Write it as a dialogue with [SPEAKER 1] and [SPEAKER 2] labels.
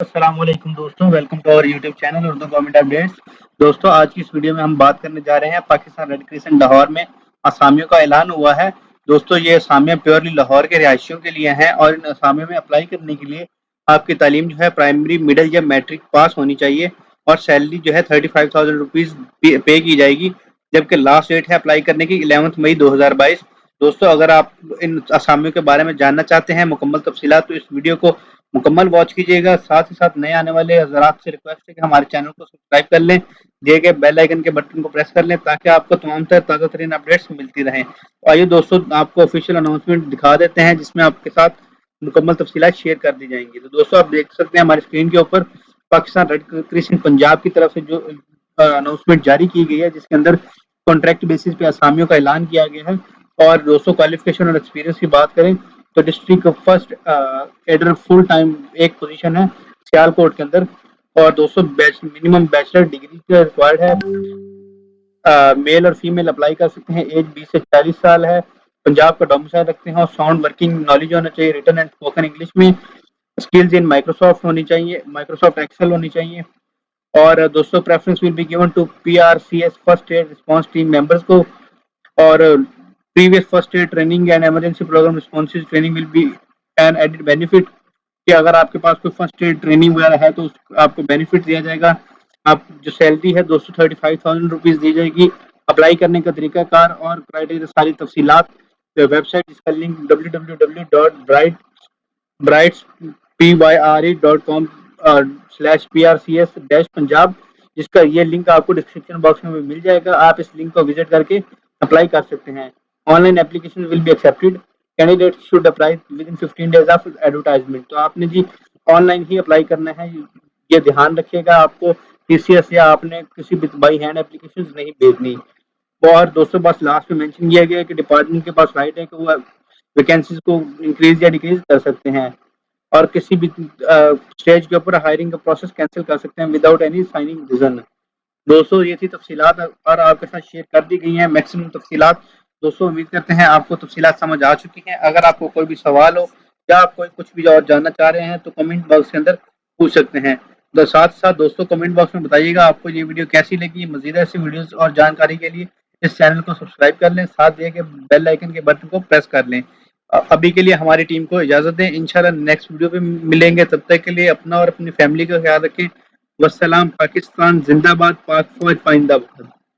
[SPEAKER 1] अस्सलाम वालेकुम दोस्तों, welcome to our YouTube channel Urdu government updates. दोस्तों, आज की इस वीडियो में हम बात करने जा रहे हैं पाकिस्तान रेड क्रिसेंट लाहौर में असामियों का ऐलान हुआ है। दोस्तों, ये असामियाँ प्योरली लाहौर के रिहायशियों के लिए हैं और इन असामियों में अप्लाई करने के लिए आपकी तालीम जो है प्राइमरी, मिडिल या मैट्रिक पास होनी चाहिए और सैलरी जो है 35,000 रुपीज़ पे की जाएगी, जबकि लास्ट डेट है अप्लाई करने की 11 मई 2022। दोस्तों, अगर आप इन असामियों के बारे में जानना चाहते हैं मुकम्मल तफसीलात, तो इस वीडियो को मुकम्मल वॉच कीजिएगा। साथ ही साथ नए आने वाले हज़रात से रिक्वेस्ट है कि हमारे चैनल को सब्सक्राइब कर लें, दिए गए बेल आइकन के बटन को प्रेस कर लें ताकि आपको तमाम ताज़ा तरीन अपडेट्स मिलती रहें। तो आइए दोस्तों, आपको ऑफिशियल अनाउंसमेंट दिखा देते हैं जिसमें आपके साथ मुकम्मल तफसीलात शेयर कर दी जाएंगी। तो दोस्तों, आप देख सकते हैं हमारी स्क्रीन के ऊपर पाकिस्तान रेड क्रिसेंट पंजाब की तरफ से जो अनाउंसमेंट जारी की गई है, जिसके अंदर कॉन्ट्रैक्ट बेसिस पे असामियों का ऐलान किया गया है। और दोस्तों, क्वालिफिकेशन और एक्सपीरियंस की बात करें तो district first adder full time एक पोजीशन है सियालकोट के अंदर। और दोस्तों, मिनिमम बैचलर डिग्री का रिक्वायर्ड है। मेल और फीमेल अप्लाई कर सकते हैं। एज 20 से 40 साल है। पंजाब का डोमिसाइल रखते हैं और साउंड वर्किंग नॉलेज होना चाहिए रिटन एंड स्पोकन इंग्लिश में। स्किल्स इन माइक्रोसॉफ्ट होनी चाहिए, माइक्रोसॉफ्ट एक्सेल होनी चाहिए। और दोस्तों, preference will be given to PRCS first aid response team members को। और previous first aid training and emergency program responsive training will be an added benefit, कि अगर आपके पास कोई फर्स्ट एड ट्रेनिंग वगैरह है तो आपको बेनिफिट दिया जाएगा। आप जो सैलरी है दोस्तों 35,000 रुपीज़ दी जाएगी। अप्लाई करने का तरीकाकार और क्राइटेरिया सारी तफसीलात वेबसाइट जिसका लिंक www.brightspyre.com/PRCS-पंजाब, जिसका ये लिंक आपको डिस्क्रिप्शन बॉक्स में मिल जाएगा। आप इस लिंक को विजिट करके अप्लाई कर सकते हैं। Online application will be accepted. Candidate should apply with in 15 days of advertisement. तो आपने जी ऑनलाइन ही अप्लाई करना है, ये ध्यान रखिएगा। आपको TCS या आपने किसी भी बाई हैंड एप्लीकेशन नहीं भेजनी। और दोस्तों, बस लास्ट में मेंशन किया गया है कि डिपार्टमेंट के पास राइट है कि वो वैकेंसीज को इंक्रीज या डिक्रीज कर सकते हैं और किसी भी स्टेज के ऊपर हायरिंग का प्रोसेस कैंसिल कर सकते हैं विदाउट एनी साइनिंग रीजन। दोस्तों, ये थी तफसीलात और आपके साथ शेयर कर दी गई हैं मैक्सिमम तफसीलात। दोस्तों, उम्मीद करते हैं आपको तफसीलात समझ आ चुकी हैं। अगर आपको कोई भी सवाल हो या आप कोई कुछ भी और जानना चाह रहे हैं तो कमेंट बॉक्स के अंदर पूछ सकते हैं। तो साथ साथ दोस्तों, कमेंट बॉक्स में बताइएगा आपको ये वीडियो कैसी लगी। मजीद ऐसी वीडियोस और जानकारी के लिए इस चैनल को सब्सक्राइब कर लें, साथ दिए गए बेल आइकन के बटन को प्रेस कर लें। अभी के लिए हमारी टीम को इजाज़त दें। इंशाल्लाह नेक्स्ट वीडियो पे मिलेंगे। तब तक के लिए अपना और अपनी फैमिली का ख्याल रखें। वस्सलाम। पाकिस्तान जिंदाबाद, पाक फौज पाइंदाबाद।